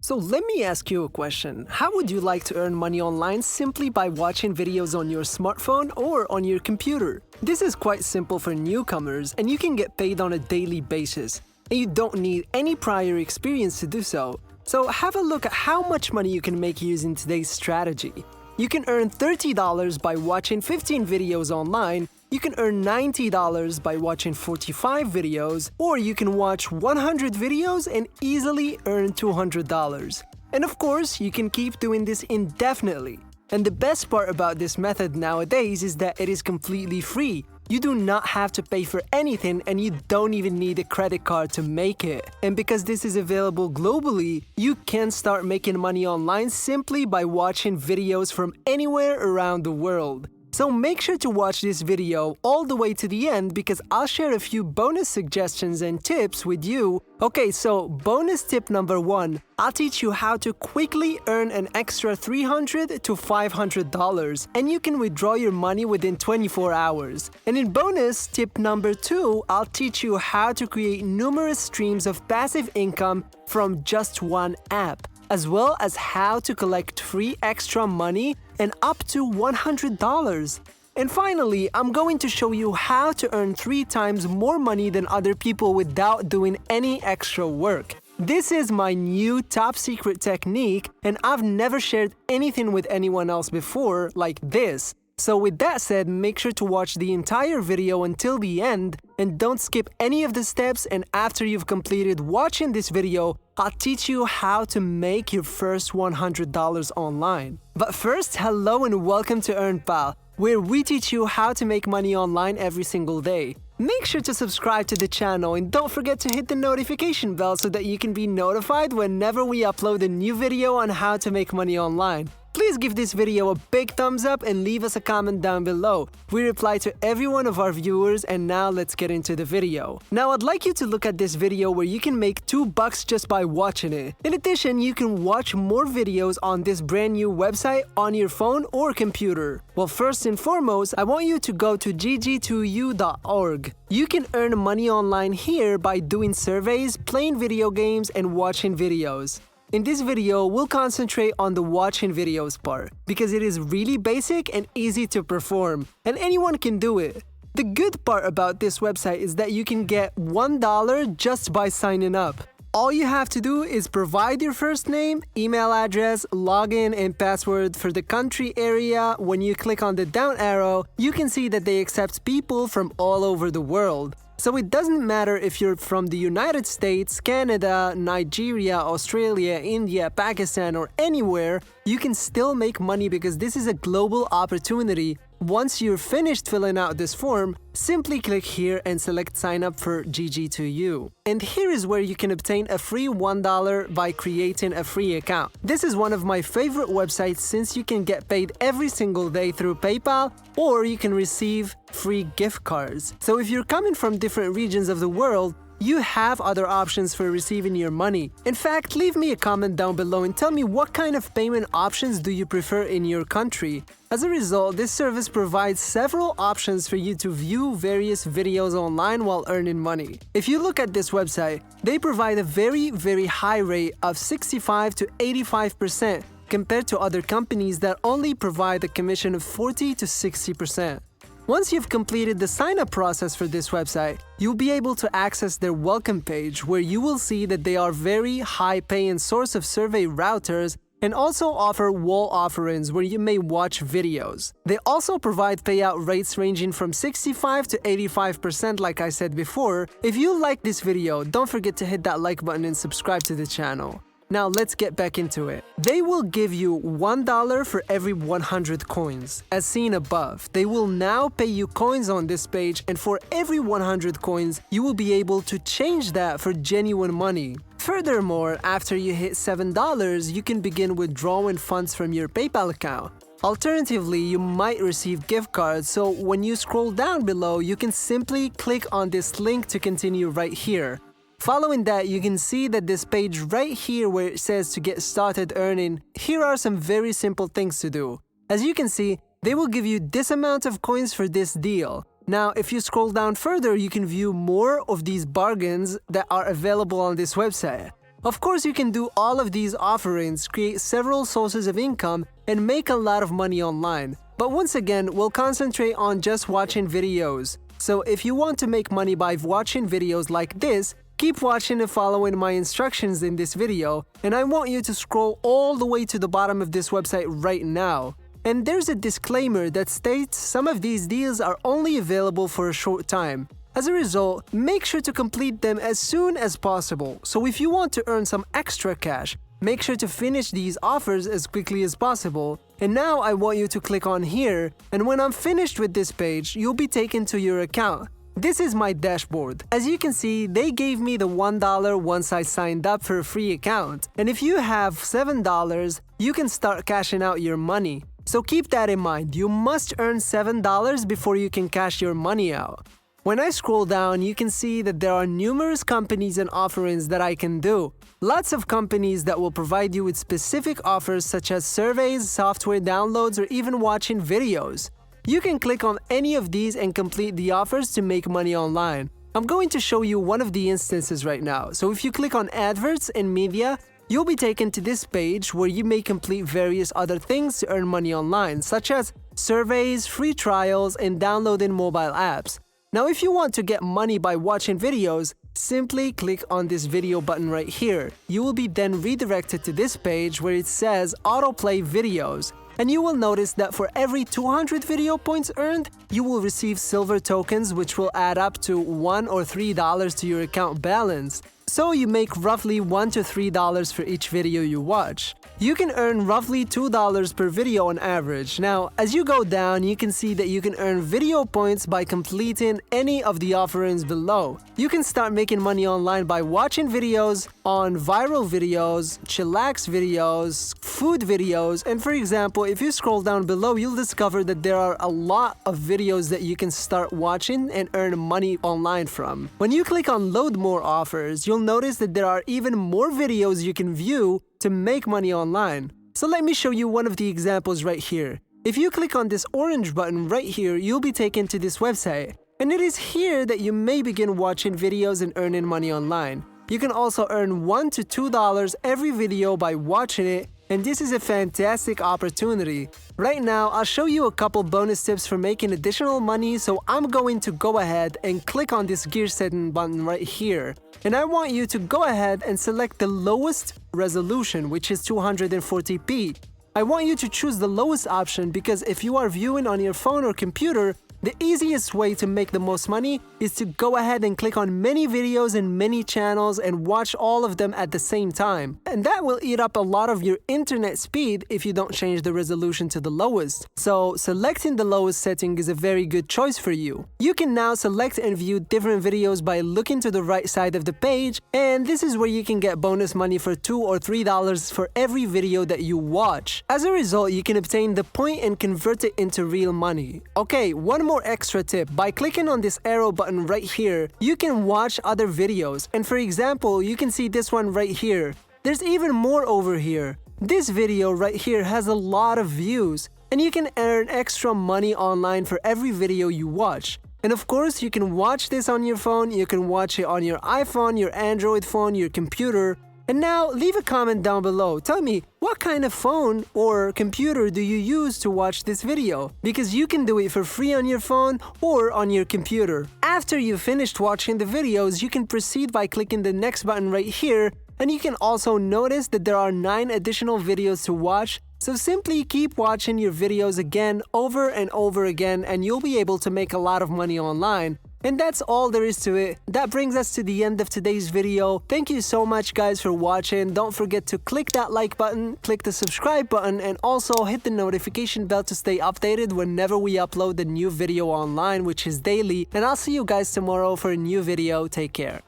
So let me ask you a question. How would you like to earn money online simply by watching videos on your smartphone or on your computer? This is quite simple for newcomers and you can get paid on a daily basis. And you don't need any prior experience to do so. So have a look at how much money you can make using today's strategy. You can earn $30 by watching 15 videos online, you can earn $90 by watching 45 videos, or you can watch 100 videos and easily earn $200. And of course, you can keep doing this indefinitely. And the best part about this method nowadays is that it is completely free. You do not have to pay for anything and you don't even need a credit card to make it. And because this is available globally, you can start making money online simply by watching videos from anywhere around the world. So make sure to watch this video all the way to the end because I'll share a few bonus suggestions and tips with you. Okay, so bonus tip number 1, I'll teach you how to quickly earn an extra $300 to $500 and you can withdraw your money within 24 hours. And in bonus tip number 2, I'll teach you how to create numerous streams of passive income from just one app, as well as how to collect free extra money and up to $100. And finally, I'm going to show you how to earn 3 times more money than other people without doing any extra work. This is my new top secret technique and I've never shared anything with anyone else before like this. So with that said, make sure to watch the entire video until the end and don't skip any of the steps, and after you've completed watching this video, I'll teach you how to make your first $100 online. But first, hello and welcome to EarnPal, where we teach you how to make money online every single day. Make sure to subscribe to the channel and don't forget to hit the notification bell so that you can be notified whenever we upload a new video on how to make money online. Please give this video a big thumbs up and leave us a comment down below. We reply to every one of our viewers, and now let's get into the video. Now I'd like you to look at this video where you can make $2 just by watching it. In addition, you can watch more videos on this brand new website on your phone or computer. Well, first and foremost, I want you to go to gg2u.org. You can earn money online here by doing surveys, playing video games, and watching videos. In this video, we'll concentrate on the watching videos part because it is really basic and easy to perform, and anyone can do it. The good part about this website is that you can get $1 just by signing up. All you have to do is provide your first name, email address, login, and password for the country area. When you click on the down arrow, you can see that they accept people from all over the world. So it doesn't matter if you're from the United States, Canada, Nigeria, Australia, India, Pakistan, or anywhere, you can still make money because this is a global opportunity. Once you're finished filling out this form, simply click here and select sign up for GG2U. And here is where you can obtain a free $1 by creating a free account. This is one of my favorite websites since you can get paid every single day through PayPal, or you can receive free gift cards. So if you're coming from different regions of the world, you have other options for receiving your money. In fact, leave me a comment down below and tell me what kind of payment options do you prefer in your country. As a result, this service provides several options for you to view various videos online while earning money. If you look at this website, they provide a very high rate of 65 to 85% compared to other companies that only provide a commission of 40 to 60%. Once you've completed the sign-up process for this website, you'll be able to access their welcome page where you will see that they are very high-paying source of survey routers and also offer wall offerings where you may watch videos. They also provide payout rates ranging from 65 to 85% like I said before. If you like this video, don't forget to hit that like button and subscribe to the channel. Now let's get back into it. They will give you $1 for every 100 coins. As seen above, they will now pay you coins on this page, and for every 100 coins, you will be able to change that for genuine money. Furthermore, after you hit $7, you can begin withdrawing funds from your PayPal account. Alternatively, you might receive gift cards, so when you scroll down below, you can simply click on this link to continue right here. Following that, you can see that this page right here where it says to get started earning, here are some very simple things to do. As you can see, they will give you this amount of coins for this deal. Now, if you scroll down further, you can view more of these bargains that are available on this website. Of course, you can do all of these offerings, create several sources of income, and make a lot of money online. But once again, we'll concentrate on just watching videos. So if you want to make money by watching videos like this, keep watching and following my instructions in this video, and I want you to scroll all the way to the bottom of this website right now. And there's a disclaimer that states some of these deals are only available for a short time. As a result, make sure to complete them as soon as possible. So if you want to earn some extra cash, make sure to finish these offers as quickly as possible. And now I want you to click on here, and when I'm finished with this page, you'll be taken to your account. This is my dashboard. As you can see, they gave me the $1 once I signed up for a free account. And if you have $7, you can start cashing out your money. So keep that in mind. You must earn $7 before you can cash your money out. When I scroll down, you can see that there are numerous companies and offerings that I can do. Lots of companies that will provide you with specific offers such as surveys, software downloads, or even watching videos. You can click on any of these and complete the offers to make money online. I'm going to show you one of the instances right now. So if you click on adverts and media, you'll be taken to this page where you may complete various other things to earn money online, such as surveys, free trials, and downloading mobile apps. Now, if you want to get money by watching videos, simply click on this video button right here. You will be then redirected to this page where it says autoplay videos. And you will notice that for every 200 video points earned, you will receive silver tokens which will add up to $1 or $3 to your account balance. So you make roughly $1 to $3 for each video you watch. You can earn roughly $2 per video on average. Now, as you go down, you can see that you can earn video points by completing any of the offerings below. You can start making money online by watching videos on viral videos, chillax videos, food videos, and for example, if you scroll down below, you'll discover that there are a lot of videos that you can start watching and earn money online from. When you click on load more offers, you'll notice that there are even more videos you can view to make money online. So let me show you one of the examples right here. If you click on this orange button right here, you'll be taken to this website. And it is here that you may begin watching videos and earning money online. You can also earn $1 to $2 every video by watching it, and this is a fantastic opportunity. Right now, I'll show you a couple bonus tips for making additional money, so I'm going to go ahead and click on this gear setting button right here. And I want you to go ahead and select the lowest resolution, which is 240p. I want you to choose the lowest option because if you are viewing on your phone or computer, the easiest way to make the most money is to go ahead and click on many videos and many channels and watch all of them at the same time. And that will eat up a lot of your internet speed if you don't change the resolution to the lowest. So selecting the lowest setting is a very good choice for you. You can now select and view different videos by looking to the right side of the page, and this is where you can get bonus money for $2 or $3 for every video that you watch. As a result, you can obtain the point and convert it into real money. Okay, one more extra tip. By clicking on this arrow button right here, you can watch other videos. And for example, you can see this one right here. There's even more over here. This video right here has a lot of views, and you can earn extra money online for every video you watch. And of course, you can watch this on your phone, you can watch it on your iPhone, your Android phone, your computer. And now, leave a comment down below. Tell me, what kind of phone or computer do you use to watch this video? Because you can do it for free on your phone or on your computer. After you've finished watching the videos, you can proceed by clicking the next button right here, and you can also notice that there are 9 additional videos to watch. So simply keep watching your videos again over and over again, and you'll be able to make a lot of money online. And that's all there is to it. That brings us to the end of today's video. Thank you so much guys for watching. Don't forget to click that like button, click the subscribe button, and also hit the notification bell to stay updated whenever we upload a new video online, which is daily. And I'll see you guys tomorrow for a new video. Take care.